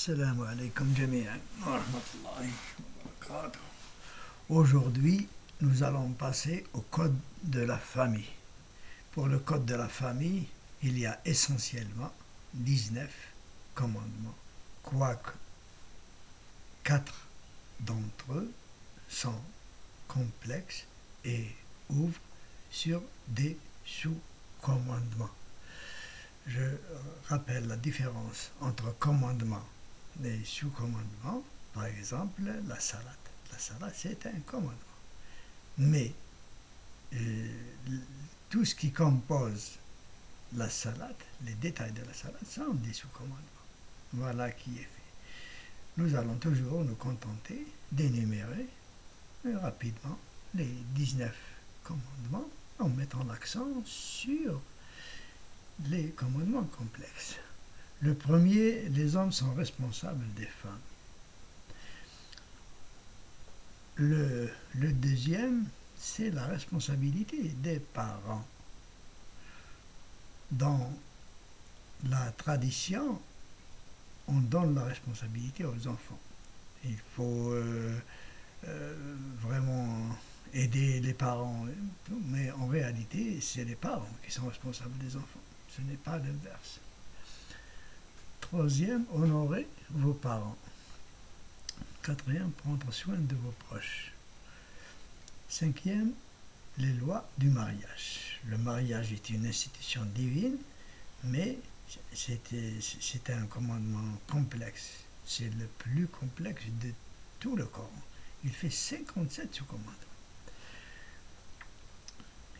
Assalamu alaikum jami'an wa rahmatullahi wa barakatuh. Aujourd'hui, nous allons passer au code de la famille. Pour le code de la famille, il y a essentiellement 19 commandements, quoique 4 d'entre eux sont complexes et ouvrent sur des sous-commandements. Je rappelle la différence entre commandement et sous-commandement. Par exemple, la salade. La salade, c'est un commandement. Mais tout ce qui compose la salade, les détails de la salade, sont des sous-commandements. Voilà qui est fait. Nous allons toujours nous contenter d'énumérer rapidement les 19 commandements en mettant l'accent sur les commandements complexes. Le premier, les hommes sont responsables des femmes. Le deuxième, c'est la responsabilité des parents. Dans la tradition, on donne la responsabilité aux enfants. Il faut vraiment aider les parents, mais en réalité, c'est les parents qui sont responsables des enfants. Ce n'est pas l'inverse. Troisième, honorer vos parents. Quatrième, prendre soin de vos proches. Cinquième, les lois du mariage. Le mariage est une institution divine, mais c'est un commandement complexe. C'est le plus complexe de tout le Coran. Il fait 57 sous-commandements.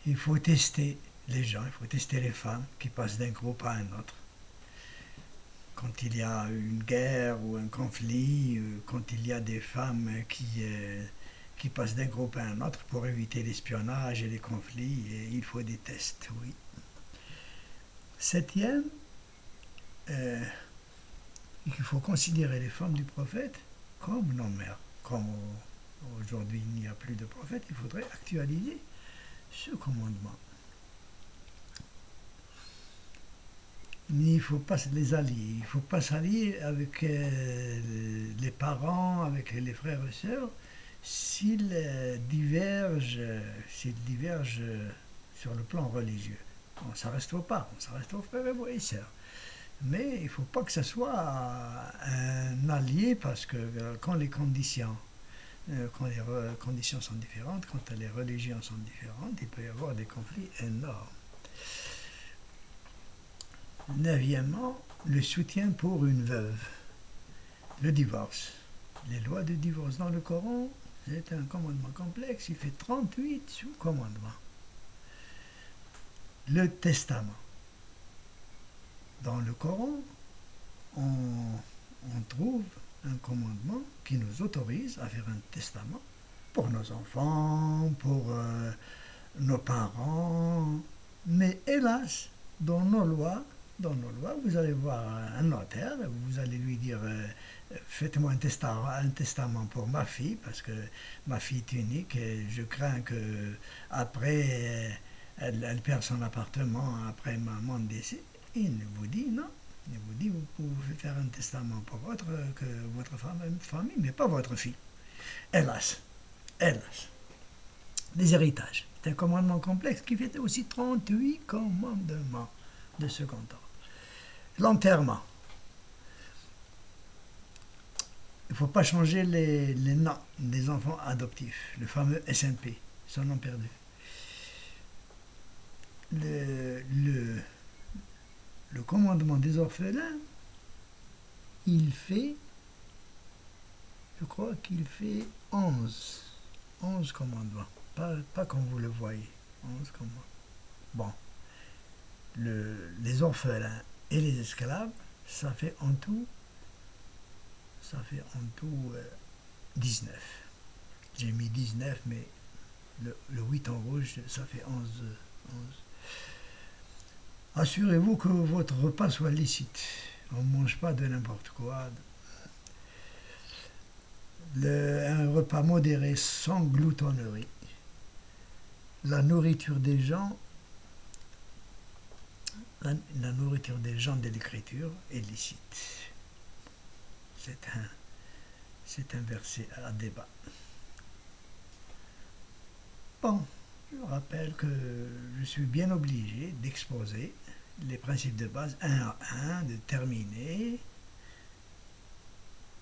Il faut tester les gens, il faut tester les femmes qui passent d'un groupe à un autre. Quand il y a une guerre ou un conflit, quand il y a des femmes qui passent d'un groupe à un autre pour éviter l'espionnage et les conflits, et il faut des tests, oui. Septième, il faut considérer les femmes du prophète comme nos mères. Comme aujourd'hui il n'y a plus de prophète, il faudrait actualiser ce commandement. Il ne faut pas les allier, il ne faut pas s'allier avec les parents, avec les frères et sœurs, s'ils divergent sur le plan religieux. On ne s'arrête pas, on s'arrête aux frères et sœurs. Mais il ne faut pas que ce soit un allié, parce que quand les conditions sont différentes, quand les religions sont différentes, il peut y avoir des conflits énormes. Neuvièmement, le soutien pour une veuve. Le divorce. Les lois de divorce dans le Coran, c'est un commandement complexe, il fait 38 sous-commandements. Le testament. Dans le Coran, on trouve un commandement qui nous autorise à faire un testament pour nos enfants, pour nos parents. Mais hélas, dans nos lois, vous allez voir un notaire, vous allez lui dire faites-moi un testament pour ma fille, parce que ma fille est unique et je crains que après elle perd son appartement après mon décès. Il vous dit non. Il vous dit vous pouvez faire un testament pour votre famille, mais pas votre fille. Hélas. Les héritages. C'est un commandement complexe qui fait aussi 38 commandements de second ordre. L'enterrement. Il ne faut pas changer les noms des enfants adoptifs, le fameux SNP, son nom perdu. Le commandement des orphelins, je crois qu'il fait 11 commandements, pas comme vous le voyez, 11 commandements. Bon, les orphelins et les esclaves, ça fait en tout 19. J'ai mis 19, mais le 8 en rouge, ça fait 11. Assurez-vous que votre repas soit licite. On ne mange pas de n'importe quoi. Un repas modéré sans gloutonnerie. La nourriture des gens de l'écriture est licite. c'est un verset à débat. Bon, je rappelle que je suis bien obligé d'exposer les principes de base un à un, de terminer.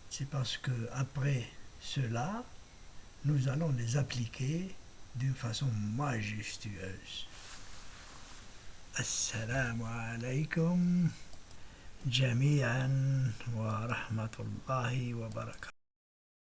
C'est parce que après cela, nous allons les appliquer d'une façon majestueuse. Assalamu alaikum jami'an wa rahmatullahi wa barakatuh.